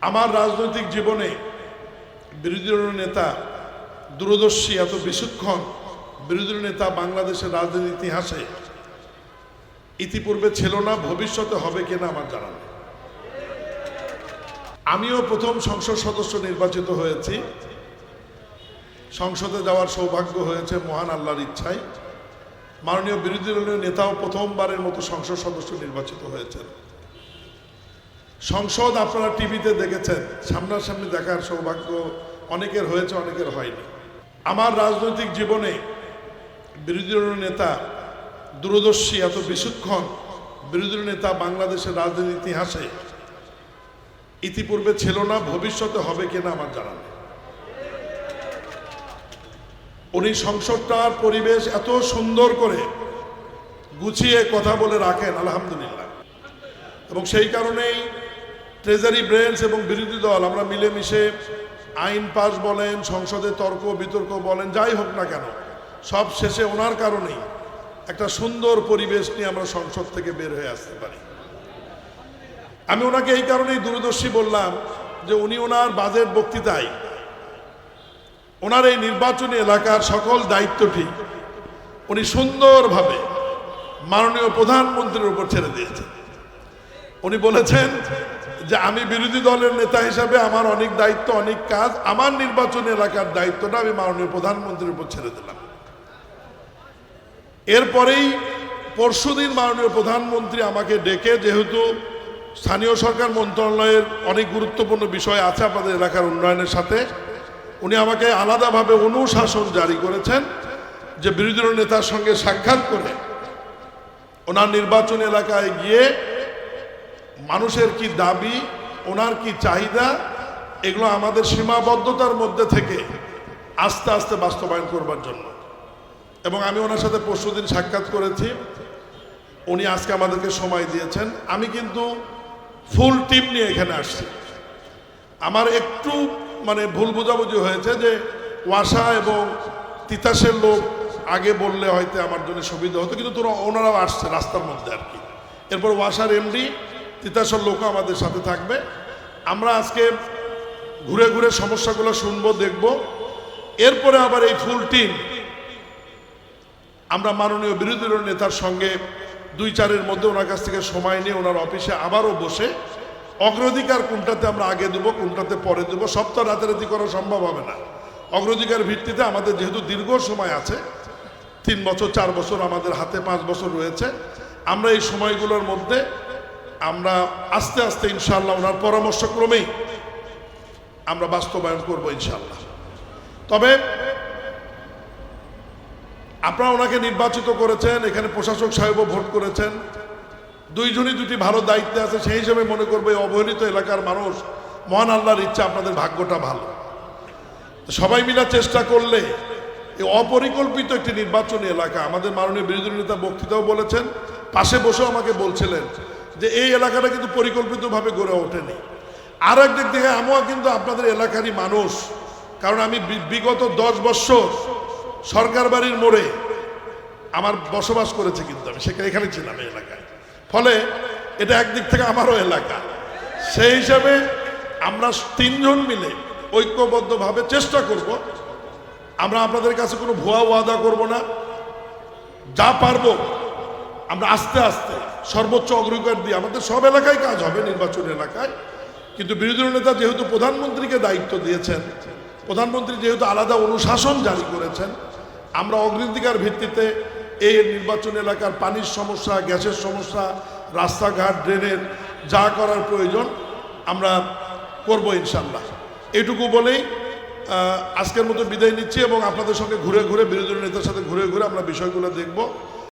আমার রাজনৈতিক জীবনে বিরোধী দলীয় নেতা দূরদর্শী এত বিচক্ষণ বিরোধী দলীয় নেতা বাংলাদেশের রাজনীতির ইতিহাসে ইতিপূর্বে ছিল না, ভবিষ্যতে হবে কিনা আমার জানা নেই। আমিও প্রথম সংসদ সদস্য নির্বাচিত হয়েছি, সংসদে যাওয়ার সৌভাগ্য হয়েছে মহান আল্লাহর ইচ্ছায়। মাননীয় বিরোধী দলীয় নেতাও প্রথমবারের মতো সংসদ সদস্য নির্বাচিত হয়েছেন। সংসদ আপনারা টিভিতে দেখেছেন, সামনাসামনি দেখার সৌভাগ্য অনেকের হয়েছে, অনেকের হয়নি। আমার রাজনৈতিক জীবনে বিরোধী দলীয় নেতা দূরদর্শী এত বিচক্ষণ বিরোধী দলীয় নেতা বাংলাদেশের রাজনীতির ইতিহাসে ইতিপূর্বে ছিল না, ভবিষ্যতে হবে কিনা আমার জানা নেই। উনি সংসদটার পরিবেশ এত সুন্দর করে গুছিয়ে কথা বলে রাখেন, আলহামদুলিল্লাহ। এবং সেই কারণেই ট্রেজারি ব্রেঞ্চ এবং বিরোধী দল আমরা মিলেমিশে আইন পাস বলেন, সংসদে তর্ক বিতর্ক বলেন, যাই হোক না কেন, সব শেষে ওনার কারণেই একটা সুন্দর পরিবেশ নিয়ে আমরা সংসদ থেকে বের হয়ে আসতে পারি। আমি ওনাকে এই কারণেই দূরদর্শী বললাম যে উনি ওনার বাজেট বক্তৃতায় ওনার এই নির্বাচনী এলাকার সকল দায়িত্বটি উনি সুন্দরভাবে মাননীয় প্রধানমন্ত্রীর উপর ছেড়ে দিয়েছেন। উনি বলেছেন যে আমি বিরোধী দলের নেতা হিসাবে আমার অনেক দায়িত্ব, অনেক কাজ, আমার নির্বাচনী এলাকার দায়িত্বটা আমি মাননীয় প্রধানমন্ত্রীর উপর ছেড়ে দিলাম। এরপরেই পরশুদিন মাননীয় প্রধানমন্ত্রী আমাকে ডেকে, যেহেতু স্থানীয় সরকার মন্ত্রণালয়ের অনেক গুরুত্বপূর্ণ বিষয় আছে আপনাদের এলাকার উন্নয়নের সাথে, উনি আমাকে আলাদাভাবে অনুশাসন জারি করেছেন যে বিরোধী দলীয় নেতার সঙ্গে সাক্ষাৎ করে ওনার নির্বাচনী এলাকায় গিয়ে মানুষের কি দাবি, ওনার কি চাহিদা, এগুলো আমাদের সীমাবদ্ধতার মধ্যে থেকে আস্তে আস্তে বাস্তবায়ন করবার জন্য। এবং আমি ওনার সাথে পরশুদিন সাক্ষাৎ করেছি, উনি আজকে আমাদেরকে সময় দিয়েছেন। আমি কিন্তু ফুল টিম নিয়ে এখানে আসছি। আমার একটু ভুল বোঝাবুঝি হয়েছে যে ওয়াসা এবং তিতাসের লোক আগে বললে হয়তো আমার জন্য সুবিধা হতো, কিন্তু ওনারাও আসছে রাস্তার মধ্যে আর কি। এরপর ওয়াসার এমডি, তিতাসের লোকও আমাদের সাথে থাকবে। আমরা আজকে ঘুরে ঘুরে সমস্যাগুলো শুনবো, দেখব। এরপরে আবার এই ফুল টিম আমরা মাননীয় বিরোধী দলীয় নেতার সঙ্গে 2-4-এর মধ্যে ওনার কাছ থেকে সময় নিয়ে ওনার অফিসে আবারও বসে অগ্রাধিকার কোনটাতে আমরা আগে দেবো, কোনটাতে পরে দেবো, সব তো রাতারাতি করা সম্ভব হবে না। অগ্রাধিকার ভিত্তিতে আমাদের যেহেতু দীর্ঘ সময় আছে, 3 বছর 4 বছর আমাদের হাতে, 5 বছর রয়েছে, আমরা এই সময়গুলোর মধ্যে আমরা আস্তে আস্তে ইনশাআল্লাহ ওনার পরামর্শক্রমেই আমরা বাস্তবায়ন করবো ইনশাআল্লাহ। তবে আপনারা ওনাকে নির্বাচিত করেছেন, এখানে প্রশাসক সাহেবও ভোট করেছেন, দুইজনই দুটি ভালো দায়িত্বে আছে। সেই হিসেবে মনে করবো এই অবহেলিত এলাকার মানুষ, মহান আল্লাহর ইচ্ছা আপনাদের ভাগ্যটা ভালো। সবাই মিলে চেষ্টা করলে এই অপরিকল্পিত একটি নির্বাচনী এলাকা, আমাদের মাননীয় বিরোধী নেতা বক্তৃতাও বলেছেন, পাশে বসেও আমাকে বলছিলেন যে এই এলাকাটা কিন্তু পরিকল্পিতভাবে গড়ে ওঠেনি। আর একদিক থেকে আমিও কিন্তু আপনাদের এলাকারই মানুষ, কারণ আমি বিগত 10 বছর সরকার বাড়ির মোড়ে আমার বসবাস করেছে, কিন্তু আমি এখানে ছিলাম এই এলাকায়। ফলে এটা একদিক থেকে আমারও এলাকা। সেই হিসাবে আমরা 3 জন মিলে ঐক্যবদ্ধভাবে চেষ্টা করব। আমরা আপনাদের কাছে কোনো ভুয়া ওয়াদা করব না, যা পারবো আমরা আস্তে আস্তে সর্বোচ্চ অগ্রাধিকার দিয়ে আমাদের সব এলাকায় কাজ হবে, নির্বাচন এলাকায়। কিন্তু বিরোধী নেতা যেহেতু প্রধানমন্ত্রীকে দায়িত্ব দিয়েছেন, প্রধানমন্ত্রী যেহেতু আলাদা অনুশাসন জারি করেছেন, আমরা অগ্রাধিকার ভিত্তিতে এই নির্বাচন এলাকার পানির সমস্যা, গ্যাসের সমস্যা, রাস্তাঘাট, ড্রেনের যা করার প্রয়োজন আমরা করব ইনশাল্লাহ। এইটুকু বলেই আজকের মতো বিদায় নিচ্ছি এবং আপনাদের সঙ্গে ঘুরে ঘুরে বিরোধী নেতার সাথে ঘুরে ঘুরে আমরা বিষয়গুলো দেখব।